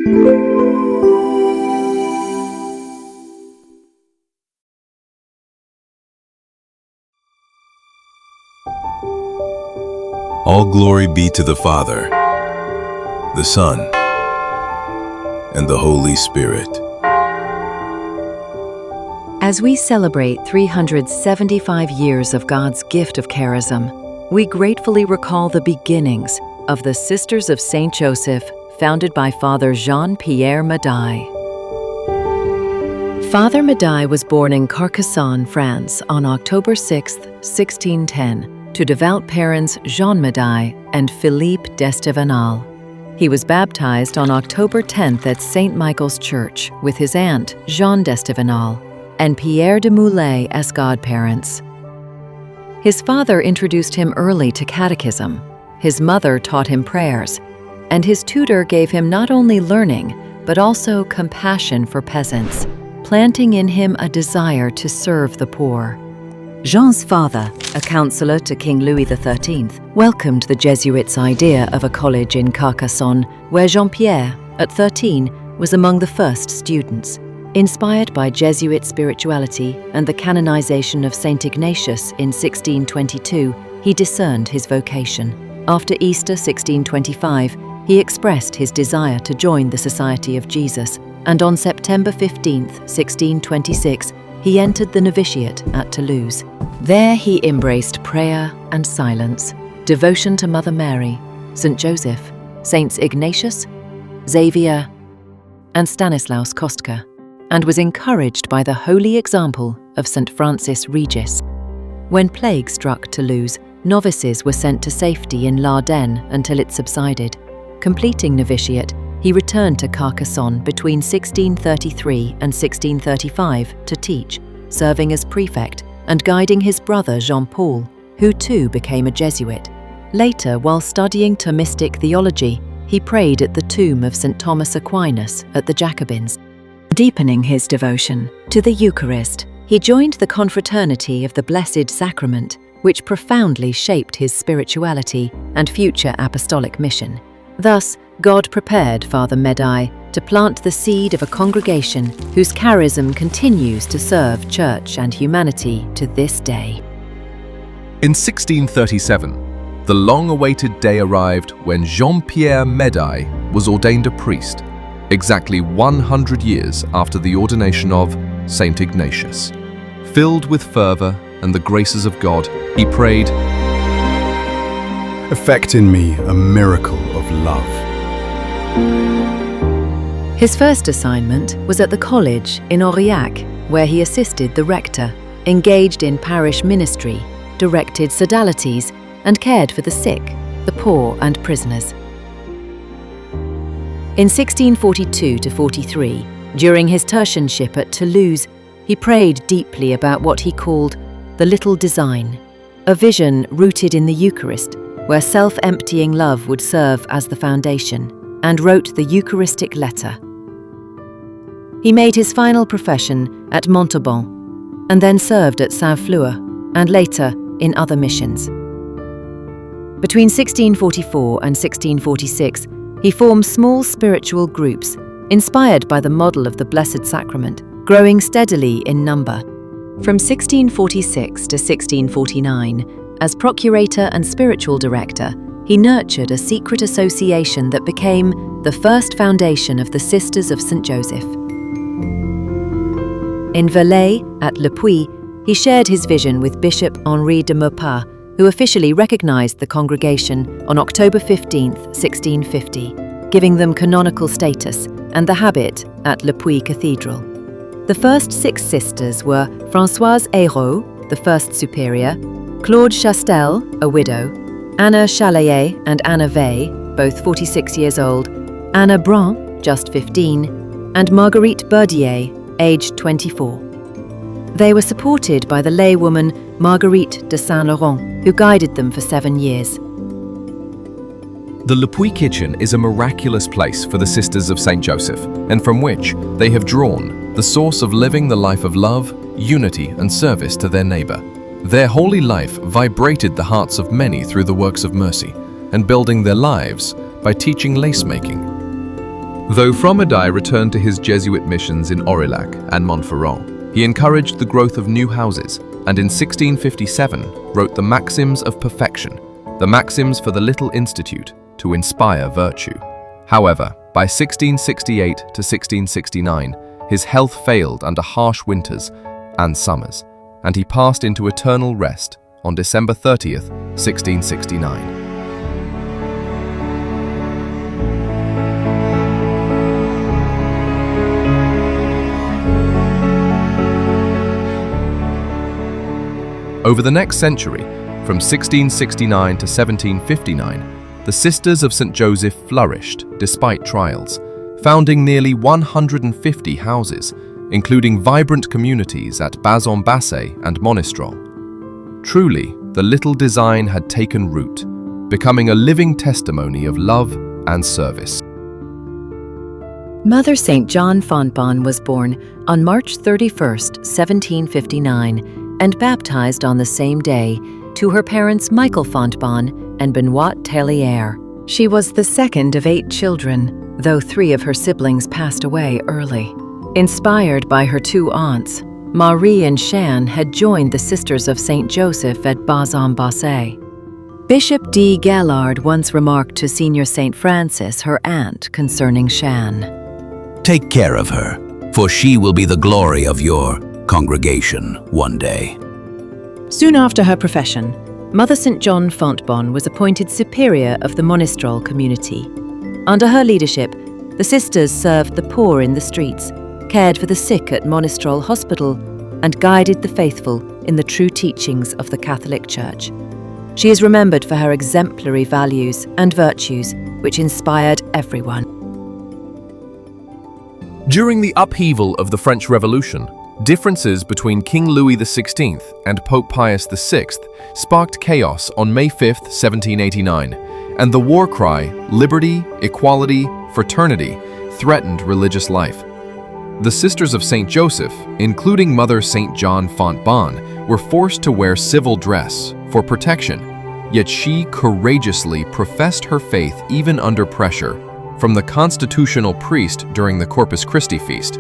All glory be to the Father, the Son, and the Holy Spirit. As we celebrate 375 years of God's gift of charism, we gratefully recall the beginnings of the Sisters of Saint Joseph, founded by Father Jean-Pierre Médaille. Father Médaille was born in Carcassonne, France, on October 6, 1610, to devout parents Jean Médaille and Philippe d'Estevanal. He was baptized on October 10th at St. Michael's Church with his aunt, Jeanne d'Estevanal, and Pierre de Maupas as godparents. His father introduced him early to catechism, his mother taught him prayers, and his tutor gave him not only learning, but also compassion for peasants, planting in him a desire to serve the poor. Jean's father, a counselor to King Louis XIII, welcomed the Jesuits' idea of a college in Carcassonne, where Jean-Pierre, at 13, was among the first students. Inspired by Jesuit spirituality and the canonization of Saint Ignatius in 1622, he discerned his vocation. After Easter 1625, he expressed his desire to join the Society of Jesus, and on September 15, 1626, he entered the novitiate at Toulouse. There he embraced prayer and silence, devotion to Mother Mary, St. Joseph, Saints Ignatius, Xavier, and Stanislaus Kostka, and was encouraged by the holy example of St. Francis Regis. When plague struck Toulouse, novices were sent to safety in L'Ardenne until it subsided. Completing novitiate, he returned to Carcassonne between 1633 and 1635 to teach, serving as prefect and guiding his brother Jean-Paul, who too became a Jesuit. Later, while studying Thomistic theology, he prayed at the tomb of St. Thomas Aquinas at the Jacobins. Deepening his devotion to the Eucharist, he joined the Confraternity of the Blessed Sacrament, which profoundly shaped his spirituality and future apostolic mission. Thus, God prepared Father Médaille to plant the seed of a congregation whose charism continues to serve church and humanity to this day. In 1637, the long-awaited day arrived when Jean-Pierre Médaille was ordained a priest, exactly 100 years after the ordination of Saint Ignatius. Filled with fervor and the graces of God, he prayed, "Effect in me a miracle of love." His first assignment was at the college in Aurillac, where he assisted the rector, engaged in parish ministry, directed sodalities, and cared for the sick, the poor, and prisoners. In 1642–43, during his tertianship at Toulouse, he prayed deeply about what he called the little design, a vision rooted in the Eucharist, where self-emptying love would serve as the foundation, and wrote the Eucharistic letter. He made his final profession at Montauban, and then served at Saint-Flour, and later in other missions. Between 1644 and 1646, he formed small spiritual groups, inspired by the model of the Blessed Sacrament, growing steadily in number. From 1646 to 1649, as procurator and spiritual director, he nurtured a secret association that became the first foundation of the Sisters of St. Joseph. In Velay, at Le Puy, he shared his vision with Bishop Henri de Maupas, who officially recognized the congregation on October 15, 1650, giving them canonical status and the habit at Le Puy Cathedral. The first 6 sisters were Françoise Ayrault, the first superior, Claude Chastel, a widow, Anna Chalaillet and Anna Vey, both 46 years old, Anna Brun, just 15, and Marguerite Berdier, aged 24. They were supported by the laywoman Marguerite de Saint-Laurent, who guided them for 7 years. The Le Puy Kitchen is a miraculous place for the Sisters of St. Joseph, and from which they have drawn the source of living the life of love, unity, and service to their neighbor. Their holy life vibrated the hearts of many through the works of mercy and building their lives by teaching lace making. Though Médaille returned to his Jesuit missions in Aurillac and Montferrand, he encouraged the growth of new houses, and in 1657 wrote the Maxims of Perfection, the maxims for the little institute to inspire virtue. However, by 1668 to 1669, his health failed under harsh winters and summers, and he passed into eternal rest on December 30th, 1669. Over the next century, from 1669 to 1759, the Sisters of St. Joseph flourished despite trials, founding nearly 150 houses, including vibrant communities at Bazan-Bassé and Monistrol. Truly, the little design had taken root, becoming a living testimony of love and service. Mother St. John Fontbonne was born on March 31st, 1759, and baptized on the same day to her parents Michael Fontbonne and Benoit Tellier. She was the second of 8 children, though 3 of her siblings passed away early. Inspired by her 2 aunts, Marie and Shan had joined the Sisters of St. Joseph at Bazan-Bassé. Bishop D. Gallard once remarked to Senior St. Francis, her aunt, concerning Shan, "Take care of her, for she will be the glory of your congregation one day." Soon after her profession, Mother St. John Fontbonne was appointed superior of the Monistrol community. Under her leadership, the sisters served the poor in the streets, cared for the sick at Monistrol Hospital, and guided the faithful in the true teachings of the Catholic Church. She is remembered for her exemplary values and virtues, which inspired everyone. During the upheaval of the French Revolution, differences between King Louis XVI and Pope Pius VI sparked chaos on May 5, 1789, and the war cry, liberty, equality, fraternity, threatened religious life. The Sisters of St. Joseph, including Mother St. John Fontbonne, were forced to wear civil dress for protection, yet she courageously professed her faith even under pressure from the constitutional priest during the Corpus Christi feast.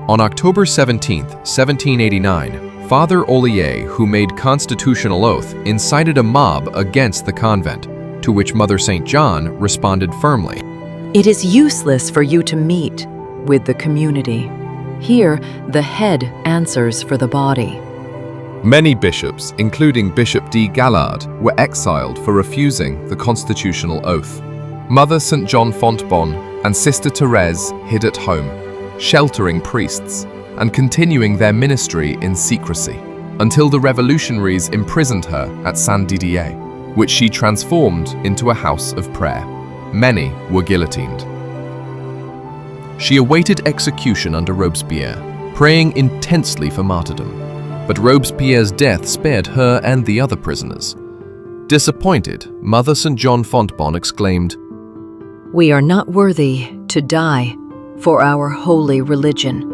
On October 17, 1789, Father Ollier, who made constitutional oath, incited a mob against the convent, to which Mother St. John responded firmly. It is useless for you to meet with the community. Here, the head answers for the body. Many bishops, including Bishop D. Gallard, were exiled for refusing the constitutional oath. Mother St. John Fontbonne and Sister Thérèse hid at home, sheltering priests and continuing their ministry in secrecy, until the revolutionaries imprisoned her at Saint-Didier, which she transformed into a house of prayer. Many were guillotined. She awaited execution under Robespierre, praying intensely for martyrdom, but Robespierre's death spared her and the other prisoners. Disappointed, Mother St. John Fontbonne exclaimed, "We are not worthy to die for our holy religion."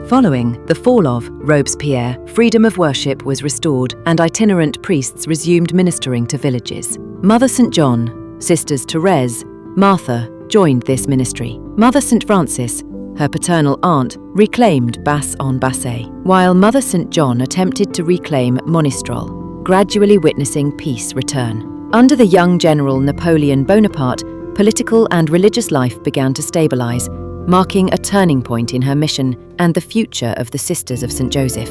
Following the fall of Robespierre, freedom of worship was restored and itinerant priests resumed ministering to villages. Mother St. John, Sisters Thérèse, Martha joined this ministry. Mother St. Francis, her paternal aunt, reclaimed Bazan-Bassé, while Mother St. John attempted to reclaim Monistrol, gradually witnessing peace return. Under the young General Napoleon Bonaparte, political and religious life began to stabilize, marking a turning point in her mission and the future of the Sisters of St. Joseph.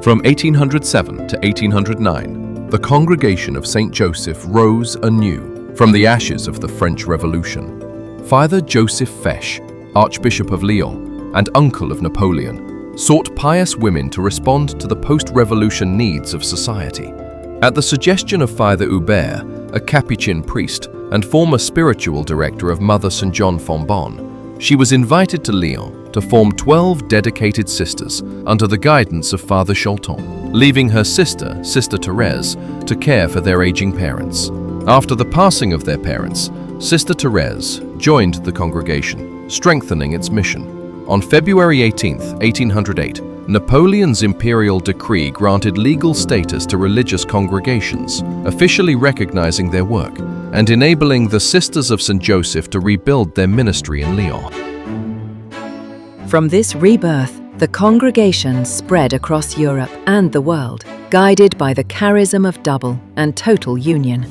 From 1807 to 1809, the Congregation of St. Joseph rose anew from the ashes of the French Revolution. Father Joseph Fesch, Archbishop of Lyon and uncle of Napoleon, sought pious women to respond to the post-revolution needs of society. At the suggestion of Father Hubert, a Capuchin priest and former spiritual director of Mother St. John Fontbonne, she was invited to Lyon to form 12 dedicated sisters under the guidance of Father Chalton, leaving her sister, Sister Thérèse, to care for their aging parents. After the passing of their parents, Sister Thérèse joined the congregation, strengthening its mission. On February 18, 1808, Napoleon's imperial decree granted legal status to religious congregations, officially recognizing their work. and enabling the Sisters of St. Joseph to rebuild their ministry in Lyon. From this rebirth, the congregation spread across Europe and the world, guided by the charism of double and total union.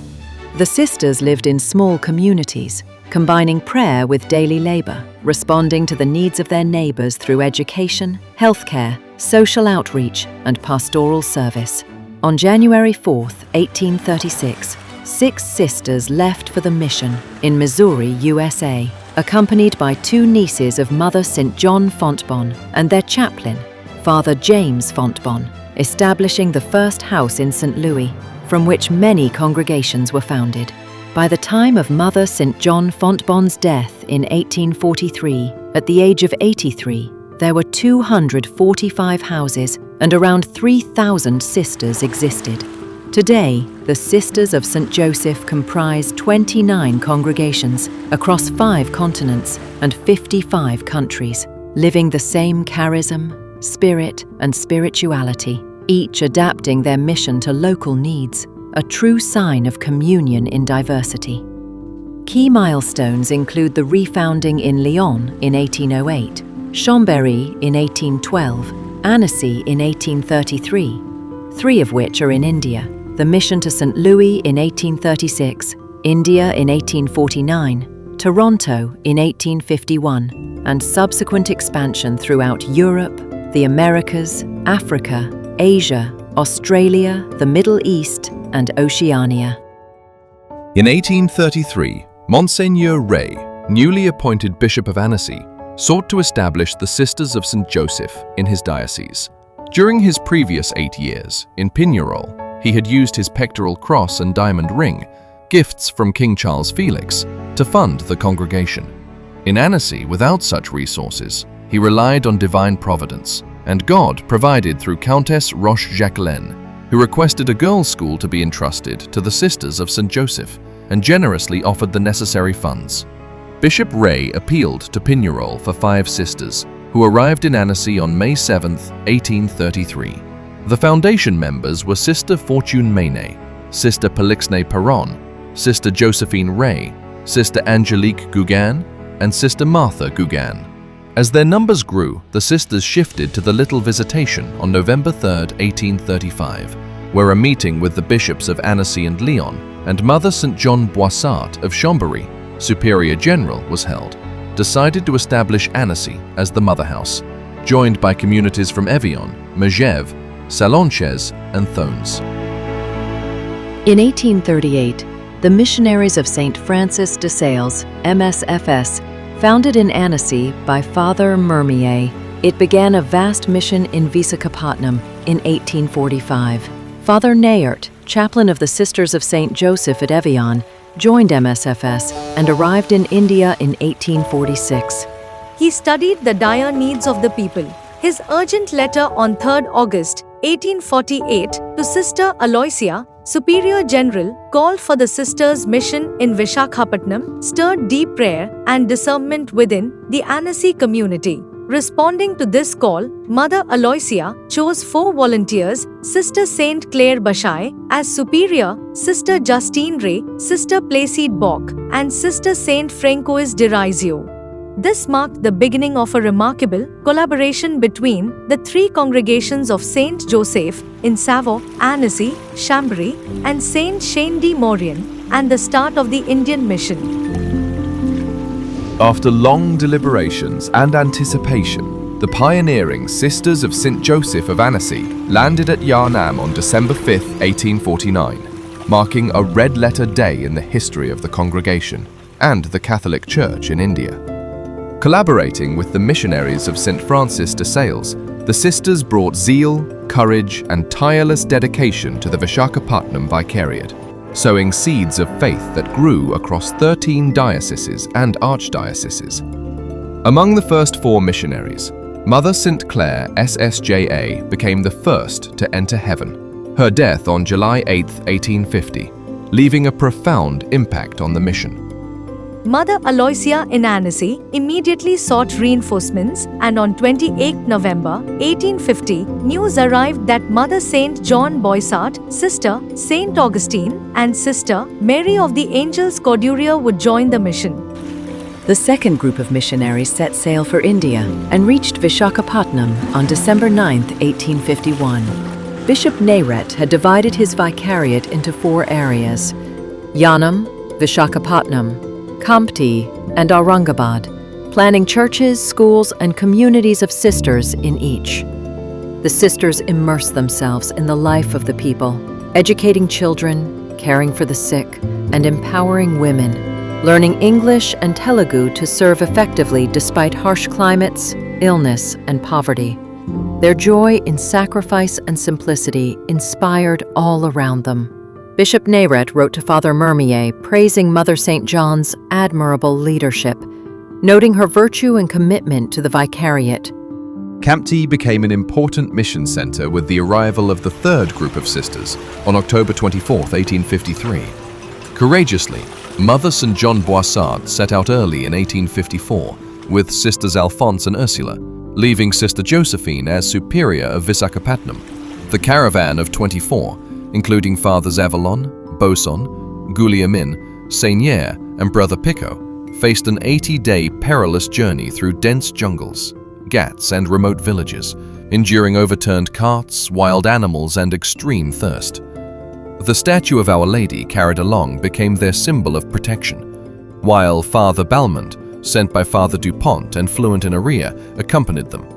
The sisters lived in small communities, combining prayer with daily labor, responding to the needs of their neighbors through education, healthcare, social outreach, and pastoral service. On January 4, 1836, 6 sisters left for the mission in Missouri, USA, accompanied by 2 nieces of Mother St. John Fontbonne and their chaplain, Father James Fontbonne, establishing the first house in St. Louis, from which many congregations were founded. By the time of Mother St. John Fontbonne's death in 1843, at the age of 83, there were 245 houses and around 3,000 sisters existed. Today, the Sisters of St. Joseph comprise 29 congregations across 5 continents and 55 countries, living the same charism, spirit, and spirituality, each adapting their mission to local needs, a true sign of communion in diversity. Key milestones include the refounding in Lyon in 1808, Chambéry in 1812, Annecy in 1833, 3 of which are in India, the mission to St. Louis in 1836, India in 1849, Toronto in 1851, and subsequent expansion throughout Europe, the Americas, Africa, Asia, Australia, the Middle East, and Oceania. In 1833, Monseigneur Ray, newly appointed Bishop of Annecy, sought to establish the Sisters of St. Joseph in his diocese. During his previous 8 years in Pignerol, he had used his pectoral cross and diamond ring, gifts from King Charles Felix, to fund the congregation. In Annecy, without such resources, he relied on divine providence, and God provided through Countess Roche-Jacqueline, who requested a girls' school to be entrusted to the Sisters of St. Joseph and generously offered the necessary funds. Bishop Ray appealed to Pignerol for 5 sisters, who arrived in Annecy on May 7, 1833. The foundation members were Sister Fortune Mayne, Sister Polixene Perron, Sister Josephine Ray, Sister Angelique Gougain, and Sister Martha Gougain. As their numbers grew, the sisters shifted to the Little Visitation on November 3, 1835, where a meeting with the bishops of Annecy and Lyon and Mother St. John Boissart of Chambéry, Superior General, was held, decided to establish Annecy as the mother house, joined by communities from Evian, Megève, Salonches, and Thones. In 1838, the Missionaries of St. Francis de Sales, MSFS, founded in Annecy by Father Mermier, it began a vast mission in Visakhapatnam in 1845. Father Nayert, chaplain of the Sisters of St. Joseph at Evian, joined MSFS and arrived in India in 1846. He studied the dire needs of the people. His urgent letter on 3rd August 1848 to Sister Aloysia, Superior General, called for the sisters' mission in Visakhapatnam, stirred deep prayer and discernment within the Annecy community. Responding to this call, Mother Aloysia chose 4 volunteers, Sister Saint Claire Bashai as Superior, Sister Justine Ray, Sister Placide Bock, and Sister Saint Francois de Rizio. This marked the beginning of a remarkable collaboration between the 3 congregations of Saint Joseph in Savoie, Annecy, Chambéry, and Saint Shane de Maurienne, and the start of the Indian mission. After long deliberations and anticipation, the pioneering Sisters of St. Joseph of Annecy landed at Yarnam on December 5, 1849, marking a red-letter day in the history of the congregation and the Catholic Church in India. Collaborating with the missionaries of St. Francis de Sales, the sisters brought zeal, courage, and tireless dedication to the Visakhapatnam Vicariate, sowing seeds of faith that grew across 13 dioceses and archdioceses. Among the first 4 missionaries, Mother St. Claire SSJA became the first to enter heaven, her death on July 8, 1850, leaving a profound impact on the mission. Mother Aloysia in Annecy immediately sought reinforcements, and on 28 November 1850, news arrived that Mother Saint John Boissart, Sister Saint Augustine, and Sister Mary of the Angels Corduria would join the mission. The second group of missionaries set sail for India and reached Vishakhapatnam on December 9, 1851. Bishop Nayret had divided his vicariate into 4 areas: Yanam, Vishakhapatnam, Kamptee, and Aurangabad, planning churches, schools, and communities of sisters in each. The sisters immersed themselves in the life of the people, educating children, caring for the sick, and empowering women, learning English and Telugu to serve effectively despite harsh climates, illness, and poverty. Their joy in sacrifice and simplicity inspired all around them. Bishop Nayret wrote to Father Mermier praising Mother St. John's admirable leadership, noting her virtue and commitment to the vicariate. Kamptee became an important mission center with the arrival of the third group of sisters on October 24, 1853. Courageously, Mother St. John Boissart set out early in 1854 with Sisters Alphonse and Ursula, leaving Sister Josephine as Superior of Vishakhapatnam. The caravan of 24, including Fathers Avalon, Boson, Guliamin, Seigneur, and Brother Pico, faced an 80-day perilous journey through dense jungles, ghats, and remote villages, enduring overturned carts, wild animals, and extreme thirst. The statue of Our Lady carried along became their symbol of protection, while Father Balmont, sent by Father Dupont and fluent in Aria, accompanied them.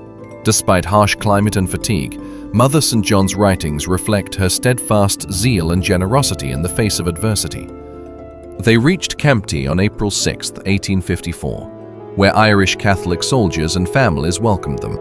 Despite harsh climate and fatigue, Mother St. John's writings reflect her steadfast zeal and generosity in the face of adversity. They reached Kamptee on April 6, 1854, where Irish Catholic soldiers and families welcomed them.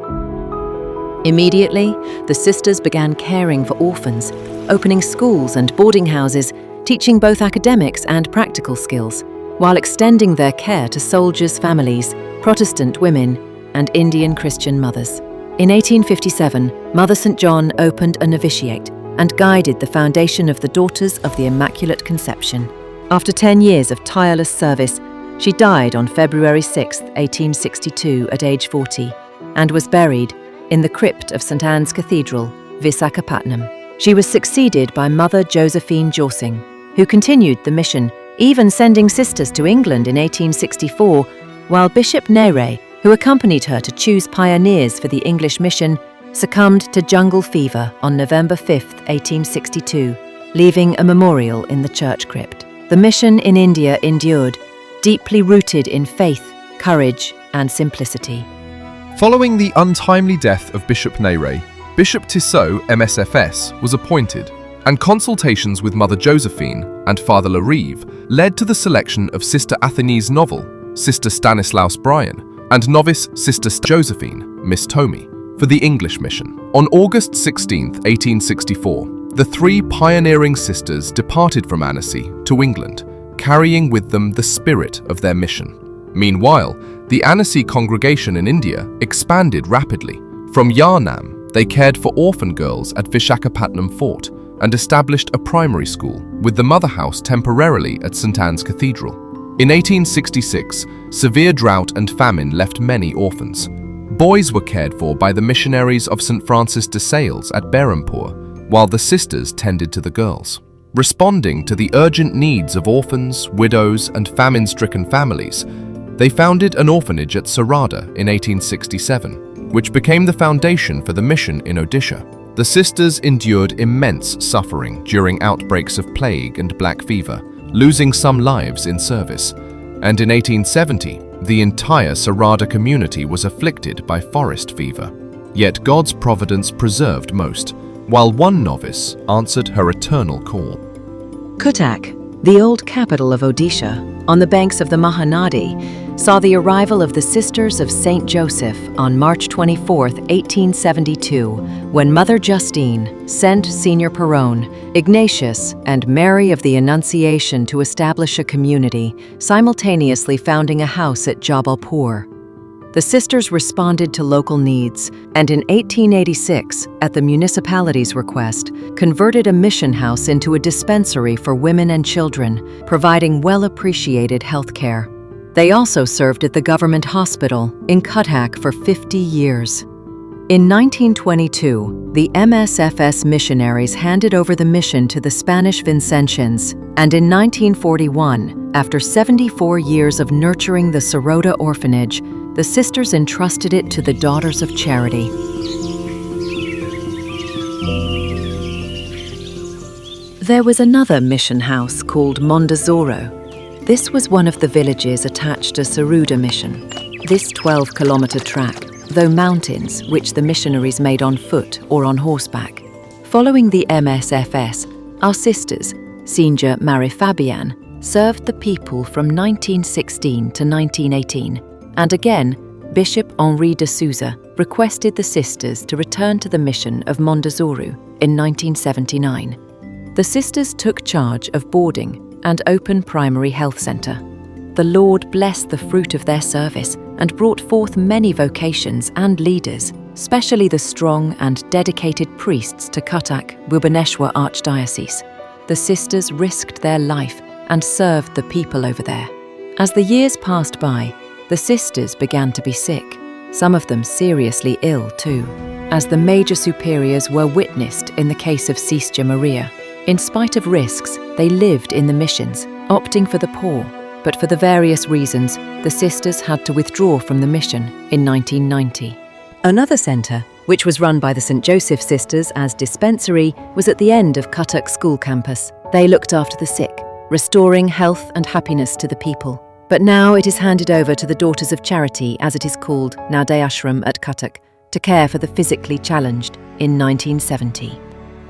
Immediately, the sisters began caring for orphans, opening schools and boarding houses, teaching both academics and practical skills, while extending their care to soldiers' families, Protestant women, and Indian Christian mothers. In 1857, Mother St. John opened a novitiate and guided the foundation of the Daughters of the Immaculate Conception. After 10 years of tireless service, she died on February 6, 1862, at age 40, and was buried in the crypt of St. Anne's Cathedral, Vishakhapatnam. She was succeeded by Mother Josephine Jorsing, who continued the mission, even sending sisters to England in 1864, while Bishop Nayret, who accompanied her to choose pioneers for the English mission, succumbed to jungle fever on November 5, 1862, leaving a memorial in the church crypt. The mission in India endured, deeply rooted in faith, courage, and simplicity. Following the untimely death of Bishop Nayret, Bishop Tissot, MSFS, was appointed, and consultations with Mother Josephine and Father Larive led to the selection of Sister Athénie's novel, Sister Stanislaus Bryan, and novice Sister Josephine, Miss Tomey, for the English mission. On August 16, 1864, the 3 pioneering sisters departed from Annecy to England, carrying with them the spirit of their mission. Meanwhile, the Annecy congregation in India expanded rapidly. From Yarnam, they cared for orphan girls at Vishakhapatnam Fort and established a primary school, with the mother house temporarily at St. Anne's Cathedral. In 1866, severe drought and famine left many orphans. Boys were cared for by the missionaries of St. Francis de Sales at Berhampur, while the sisters tended to the girls. Responding to the urgent needs of orphans, widows, and famine-stricken families, they founded an orphanage at Sarada in 1867, which became the foundation for the mission in Odisha. The sisters endured immense suffering during outbreaks of plague and black fever, losing some lives in service, and in 1870, the entire Sarada community was afflicted by forest fever. Yet God's providence preserved most, while one novice answered her eternal call. Cuttack, the old capital of Odisha, on the banks of the Mahanadi, saw the arrival of the Sisters of St. Joseph on March 24, 1872, when Mother Justine sent Senior Perron, Ignatius, and Mary of the Annunciation to establish a community, simultaneously founding a house at Jabalpur. The sisters responded to local needs, and in 1886, at the municipality's request, converted a mission house into a dispensary for women and children, providing well-appreciated health care. They also served at the government hospital in Cuttack for 50 years. In 1922, the MSFS missionaries handed over the mission to the Spanish Vincentians, and in 1941, after 74 years of nurturing the Sorota orphanage, the sisters entrusted it to the Daughters of Charity. There was another mission house called Mondosoro. This was one of the villages attached to Saruda Mission. This 12-kilometer track, though mountains, which the missionaries made on foot or on horseback. Following the MSFS, our sisters, Sinja Marie Fabian, served the people from 1916 to 1918, and again, Bishop Henri de Souza requested the sisters to return to the mission of Mondosoro in 1979. The sisters took charge of boarding and open primary health centre. The Lord blessed the fruit of their service and brought forth many vocations and leaders, especially the strong and dedicated priests to Cuttack, Bhubaneswar Archdiocese. The sisters risked their life and served the people over there. As the years passed by, the sisters began to be sick, some of them seriously ill too, as the major superiors were witnessed in the case of Sisja Maria. In spite of risks, they lived in the missions, opting for the poor, but for the various reasons, the sisters had to withdraw from the mission in 1990. Another centre, which was run by the St. Joseph Sisters as dispensary, was at the end of Cuttack School campus. They looked after the sick, restoring health and happiness to the people. But now it is handed over to the Daughters of Charity, as it is called, now Day Ashram at Cuttack, to care for the physically challenged in 1970.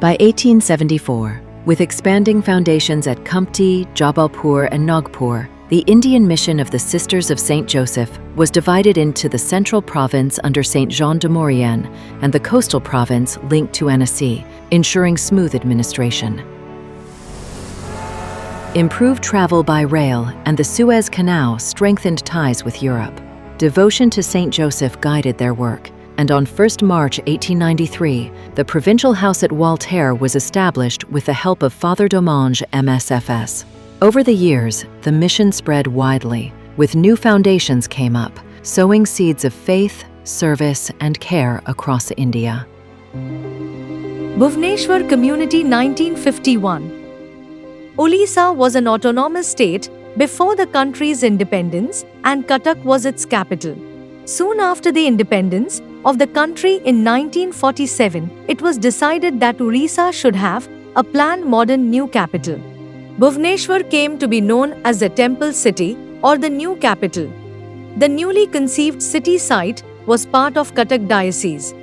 By 1874, with expanding foundations at Kamptee, Jabalpur and Nagpur, the Indian mission of the Sisters of St. Joseph was divided into the central province under St. Jean de Maurienne and the coastal province linked to Annecy, ensuring smooth administration. Improved travel by rail and the Suez Canal strengthened ties with Europe. Devotion to St. Joseph guided their work, and on 1 March 1893, the provincial house at Waltaire was established with the help of Father Domange MSFS. Over the years, the mission spread widely, with new foundations came up, sowing seeds of faith, service, and care across India. Bhubaneswar Community 1951. Odisha was an autonomous state before the country's independence, and Cuttack was its capital. Soon after the independence of the country in 1947, it was decided that Odisha should have a planned modern new capital. Bhubaneswar came to be known as the Temple City or the new capital. The newly conceived city site was part of Cuttack Diocese.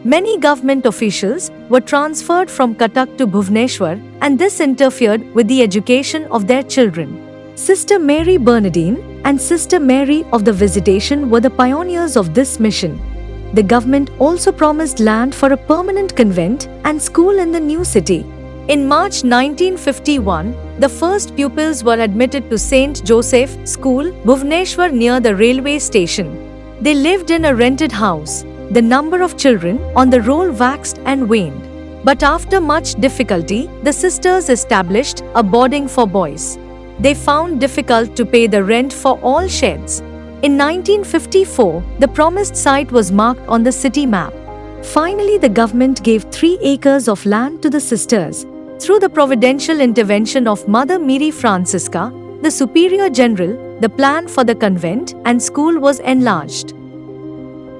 Many government officials were transferred from Cuttack to Bhubaneswar, and this interfered with the education of their children. Sister Mary Bernardine and Sister Mary of the Visitation were the pioneers of this mission. The government also promised land for a permanent convent and school in the new city. In March 1951, the first pupils were admitted to St. Joseph School, Bhubaneswar, near the railway station. They lived in a rented house. The number of children on the roll waxed and waned. But after much difficulty, the sisters established a boarding for boys. They found difficult to pay the rent for all sheds. In 1954, the promised site was marked on the city map. Finally, the government gave 3 acres of land to the sisters. Through the providential intervention of Mother Mary Francisca, the Superior General, the plan for the convent and school was enlarged.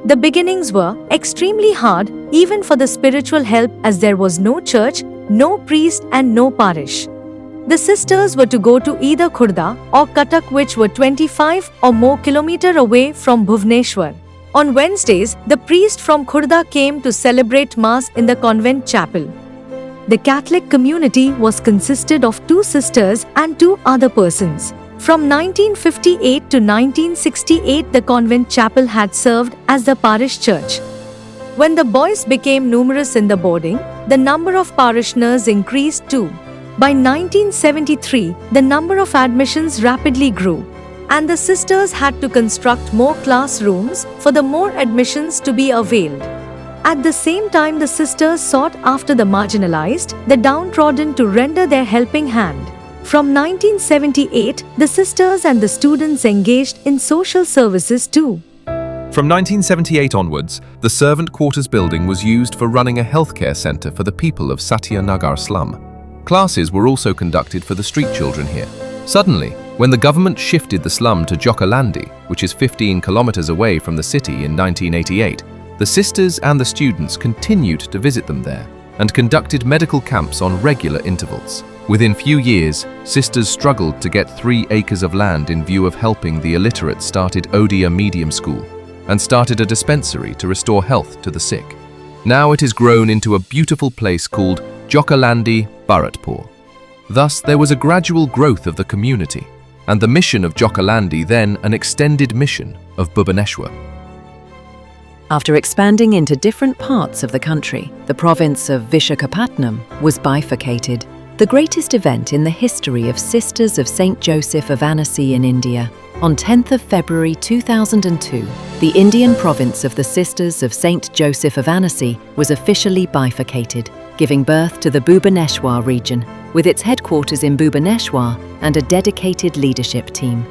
The beginnings were extremely hard, even for the spiritual help, as there was no church, no priest and no parish. The sisters were to go to either Khurda or Cuttack, which were 25 or more kilometers away from Bhubaneswar. On Wednesdays, the priest from Khurda came to celebrate Mass in the convent chapel. The Catholic community was consisted of 2 sisters and 2 other persons. From 1958 to 1968, the convent chapel had served as the parish church. When the boys became numerous in the boarding, the number of parishioners increased too. By 1973, the number of admissions rapidly grew, and the sisters had to construct more classrooms for the more admissions to be availed. At the same time, the sisters sought after the marginalized, the downtrodden, to render their helping hand. From 1978, the sisters and the students engaged in social services too. From 1978 onwards, the servant quarters building was used for running a healthcare centre for the people of Satyanagar slum. Classes were also conducted for the street children here. Suddenly, when the government shifted the slum to Jokalandi, which is 15 kilometers away from the city in 1988, the sisters and the students continued to visit them there and conducted medical camps on regular intervals. Within few years, sisters struggled to get 3 acres of land in view of helping the illiterate started Odia Medium School and started a dispensary to restore health to the sick. Now it is grown into a beautiful place called Jokalandi Bharatpur. Thus, there was a gradual growth of the community, and the mission of Jokalandi then an extended mission of Bhubaneswar. After expanding into different parts of the country, the province of Vishakhapatnam was bifurcated, the greatest event in the history of Sisters of St. Joseph of Annecy in India. On 10th of February 2002, the Indian province of the Sisters of St. Joseph of Annecy was officially bifurcated, giving birth to the Bhubaneswar region, with its headquarters in Bhubaneswar and a dedicated leadership team.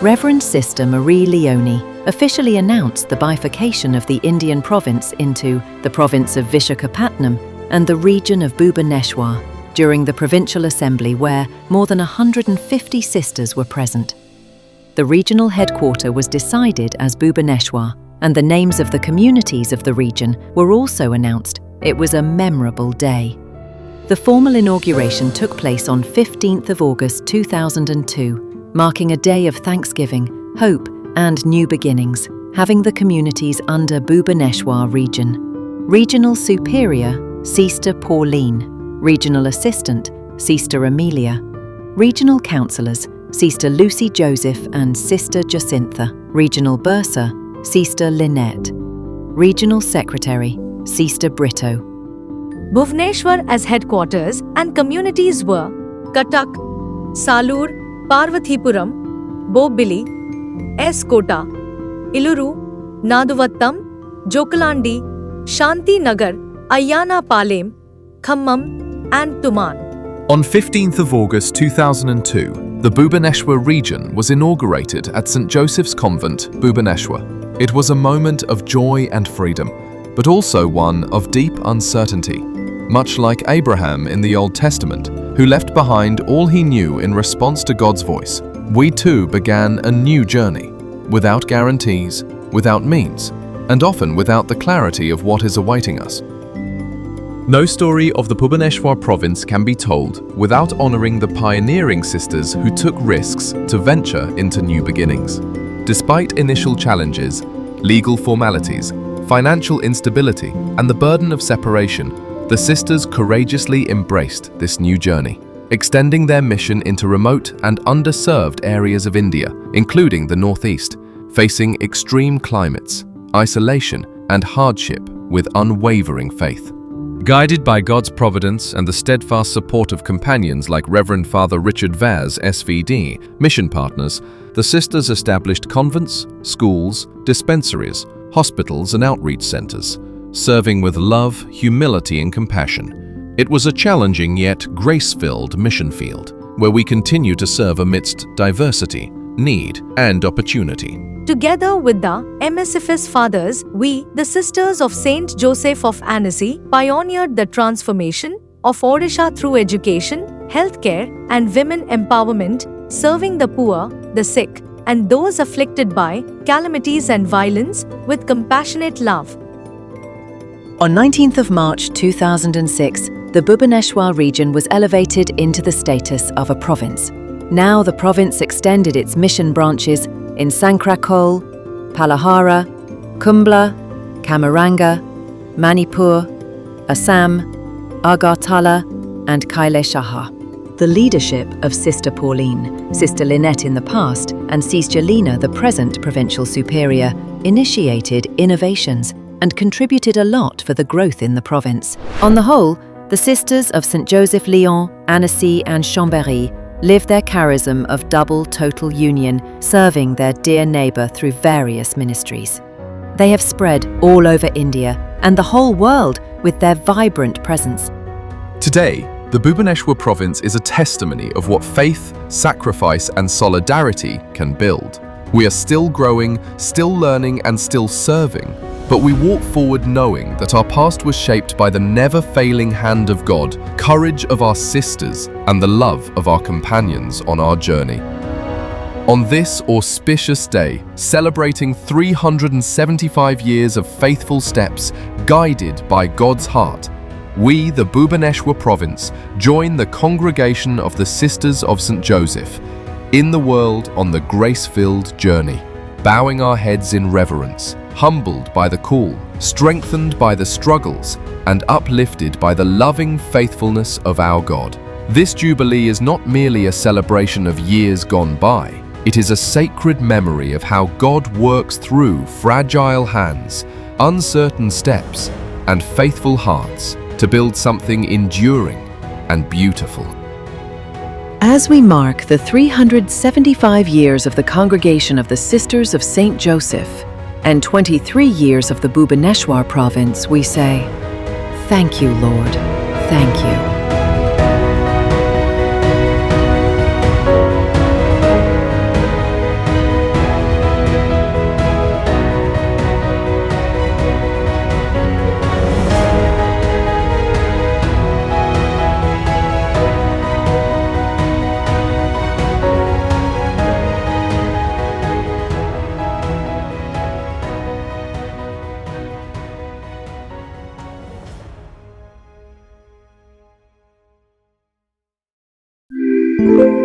Reverend Sister Marie Leone officially announced the bifurcation of the Indian province into the province of Vishakhapatnam and the region of Bhubaneswar during the provincial assembly where more than 150 sisters were present. The regional headquarter was decided as Bhubaneswar, and the names of the communities of the region were also announced. It was a memorable day. The formal inauguration took place on 15th of August 2002, marking a day of thanksgiving, hope, and new beginnings, having the communities under Bhubaneswar region. Regional Superior, Sister Pauline. Regional Assistant, Sister Amelia. Regional Councillors, Sister Lucy Joseph and Sister Jacintha. Regional Bursar, Sister Lynette. Regional Secretary, Sister Brito. Bhubaneswar as headquarters and communities were Cuttack, Salur, Parvathipuram, Bobili, S. Kota, Iluru, Naduvattam, Jokalandi, Shanti Nagar, Ayyana Palem, Khammam, and Tuman. On 15th of August 2002, the Bhubaneswar region was inaugurated at St. Joseph's Convent, Bhubaneswar. It was a moment of joy and freedom, but also one of deep uncertainty. Much like Abraham in the Old Testament, who left behind all he knew in response to God's voice, we too began a new journey, without guarantees, without means, and often without the clarity of what is awaiting us. No story of the Bhubaneswar province can be told without honoring the pioneering sisters who took risks to venture into new beginnings. Despite initial challenges, legal formalities, financial instability, and the burden of separation, the sisters courageously embraced this new journey, extending their mission into remote and underserved areas of India, including the Northeast, facing extreme climates, isolation, and hardship with unwavering faith. Guided by God's providence and the steadfast support of companions like Reverend Father Richard Vaz, SVD, mission partners, the sisters established convents, schools, dispensaries, hospitals, and outreach centers, serving with love, humility, and compassion. It was a challenging yet grace-filled mission field, where we continue to serve amidst diversity, need, and opportunity. Together with the MSFS Fathers, we, the Sisters of St. Joseph of Annecy, pioneered the transformation of Odisha through education, healthcare, and women empowerment, serving the poor, the sick, and those afflicted by calamities and violence with compassionate love. On 19th of March 2006, the Bhubaneswar region was elevated into the status of a province. Now the province extended its mission branches in Sankrakol, Palahara, Kumbla, Kamaranga, Manipur, Assam, Agartala, and Kaileshaha. The leadership of Sister Pauline, Sister Lynette in the past, and Sister Lena, the present Provincial Superior, initiated innovations and contributed a lot for the growth in the province. On the whole, the Sisters of St. Joseph Lyon, Annecy, and Chambéry live their charism of double total union, serving their dear neighbour through various ministries. They have spread all over India and the whole world with their vibrant presence. Today, The Bhubaneswar province is a testimony of what faith, sacrifice, and solidarity can build. We are still growing, still learning, and still serving, but we walk forward knowing that our past was shaped by the never-failing hand of God, courage of our sisters, and the love of our companions on our journey. On this auspicious day, celebrating 375 years of faithful steps guided by God's heart, we, the Bhubaneswar province, join the congregation of the Sisters of St. Joseph in the world on the grace-filled journey, bowing our heads in reverence, humbled by the call, strengthened by the struggles, and uplifted by the loving faithfulness of our God. This Jubilee is not merely a celebration of years gone by, it is a sacred memory of how God works through fragile hands, uncertain steps, and faithful hearts to build something enduring and beautiful. As we mark the 375 years of the Congregation of the Sisters of St. Joseph and 23 years of the Bhubaneswar province, we say, thank you, Lord, thank you. Thank you.